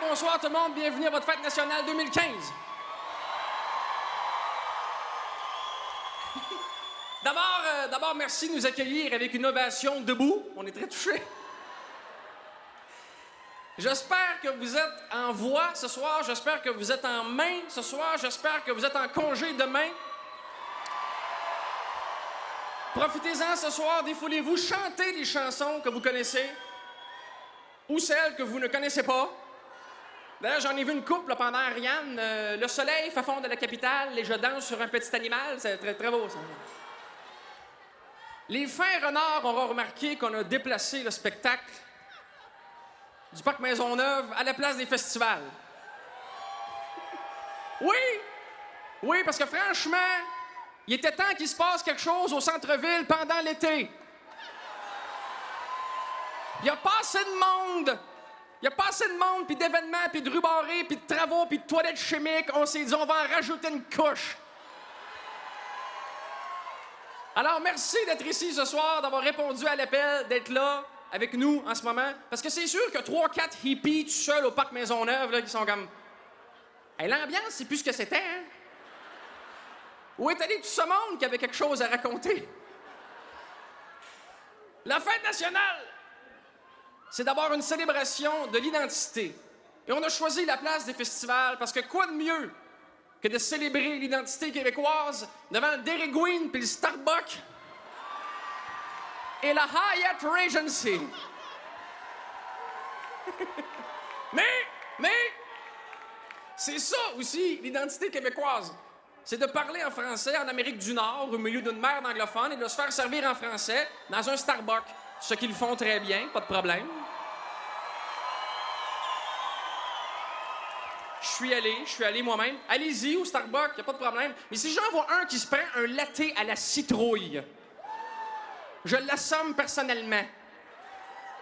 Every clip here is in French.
bonsoir tout le monde, bienvenue à votre fête nationale 2015. D'abord, merci de nous accueillir avec une ovation debout. On est très touchés. J'espère que vous êtes en voix ce soir, j'espère que vous êtes en main ce soir, j'espère que vous êtes en congé demain. Profitez-en ce soir, défoulez-vous, chantez les chansons que vous connaissez ou celles que vous ne connaissez pas. D'ailleurs, j'en ai vu une couple là, pendant Ariane. Le soleil fait fondre la capitale et je danse sur un petit animal. C'est très, très beau, ça. Les fins renards auront remarqué qu'on a déplacé le spectacle du Parc Maisonneuve à la place des festivals. Oui, parce que franchement, il était temps qu'il se passe quelque chose au centre-ville pendant l'été. Il n'y a pas assez de monde. Il n'y a pas assez de monde, puis d'événements, puis de rues barrées, puis de travaux, puis de toilettes chimiques. On s'est dit, on va en rajouter une couche. Alors, merci d'être ici ce soir, d'avoir répondu à l'appel, d'être là avec nous en ce moment. Parce que c'est sûr que 3-4 hippies tout seuls au Parc Maisonneuve, là, qui sont comme... Hey, l'ambiance, c'est plus ce que c'était, hein? Où est allé tout ce monde qui avait quelque chose à raconter? La fête nationale, c'est d'abord une célébration de l'identité. Et on a choisi la place des festivals parce que quoi de mieux que de célébrer l'identité québécoise devant le Dairy Queen puis le Starbucks et la Hyatt Regency. mais, c'est ça aussi, l'identité québécoise. C'est de parler en français en Amérique du Nord, au milieu d'une mer d'anglophones, et de se faire servir en français dans un Starbucks. Ce qu'ils font très bien, pas de problème. Je suis allé moi-même. Allez-y au Starbucks, y a pas de problème. Mais si j'en vois un qui se prend un latte à la citrouille, je l'assomme personnellement.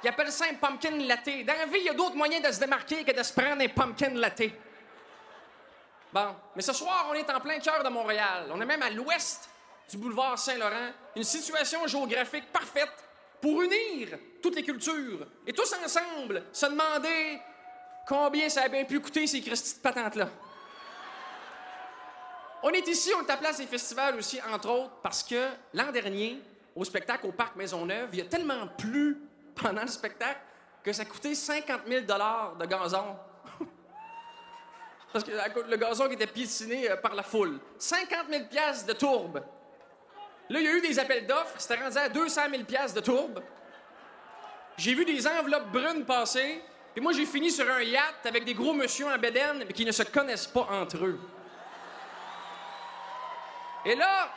Ils appellent ça un pumpkin latte. Dans la vie, il y a d'autres moyens de se démarquer que de se prendre un pumpkin latte. Bon, mais ce soir, on est en plein cœur de Montréal. On est même à l'ouest du boulevard Saint-Laurent. Une situation géographique parfaite pour unir toutes les cultures et tous ensemble se demander combien ça a bien pu coûter ces Christy de patentes-là. On est ici, on est à Place des festivals aussi, entre autres, parce que l'an dernier, au spectacle au Parc Maisonneuve, il y a tellement plu pendant le spectacle que ça a coûté 50 000 $ de gazon. Parce que le gazon qui était piétiné par la foule. 50 000 $ de tourbe. Là, il y a eu des appels d'offres. C'était rendu à 200 000 $ de tourbe. J'ai vu des enveloppes brunes passer. Puis moi, j'ai fini sur un yacht avec des gros monsieur en bédaine mais qui ne se connaissent pas entre eux. Et là,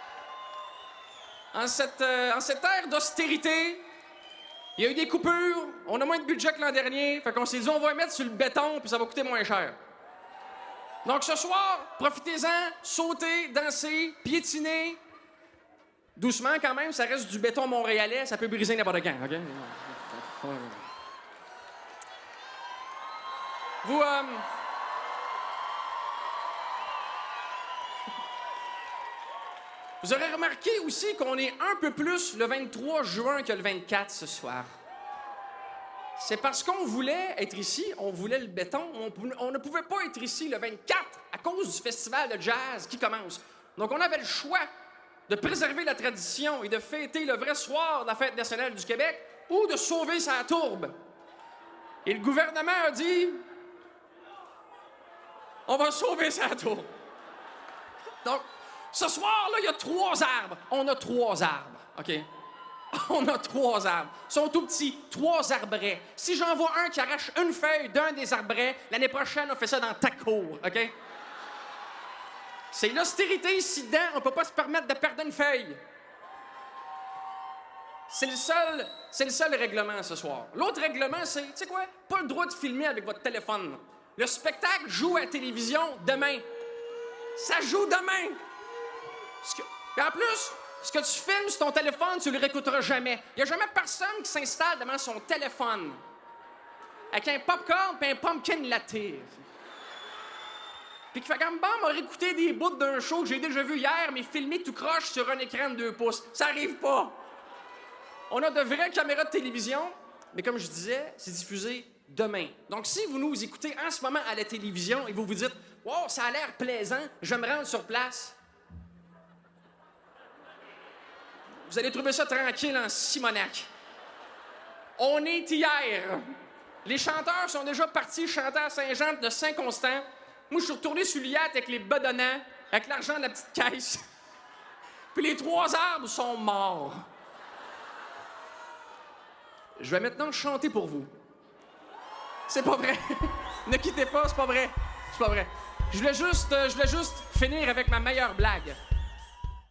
en cette ère d'austérité, il y a eu des coupures. On a moins de budget que l'an dernier. Fait qu'on s'est dit, on va les mettre sur le béton puis ça va coûter moins cher. Donc, ce soir, profitez-en, sautez, dansez, piétinez. Doucement, quand même, ça reste du béton montréalais, ça peut briser n'importe quand, OK? Vous aurez remarqué aussi qu'on est un peu plus le 23 juin que le 24 ce soir. C'est parce qu'on voulait être ici, on voulait le béton, on ne pouvait pas être ici le 24 à cause du festival de jazz qui commence. Donc, on avait le choix de préserver la tradition et de fêter le vrai soir de la Fête nationale du Québec ou de sauver sa tourbe. Et le gouvernement a dit, on va sauver sa tourbe. Donc, ce soir-là, il y a 3 arbres. On a 3 arbres, OK? On a 3 arbres. Ils sont tout petits, 3 arbrets. Si j'en vois un qui arrache une feuille d'un des arbrets, l'année prochaine, on fait ça dans ta cour, OK? C'est l'austérité ici dedans, on peut pas se permettre de perdre une feuille. C'est le seul règlement ce soir. L'autre règlement, c'est, tu sais quoi? Pas le droit de filmer avec votre téléphone. Le spectacle joue à la télévision demain. Ça joue demain. Et en plus, ce que tu filmes sur ton téléphone, tu le réécouteras jamais. Il n'y a jamais personne qui s'installe devant son téléphone avec un popcorn et un pumpkin latte. Puis qui fait comme, bon, m'a réécouté des bouts d'un show que j'ai déjà vu hier, mais filmé tout croche sur un écran de 2 pouces. Ça arrive pas. On a de vraies caméras de télévision, mais comme je disais, c'est diffusé demain. Donc, si vous nous écoutez en ce moment à la télévision et vous vous dites « Wow, ça a l'air plaisant, je me rends sur place », vous allez trouver ça tranquille en Simonac. On est hier. Les chanteurs sont déjà partis chanter à Saint-Jean de Saint-Constant. Moi, je suis retourné sur l'IAT avec les bedonnants, avec l'argent de la petite caisse. Puis les 3 arbres sont morts. Je vais maintenant chanter pour vous. C'est pas vrai. Ne quittez pas, c'est pas vrai. C'est pas vrai. Je voulais juste finir avec ma meilleure blague.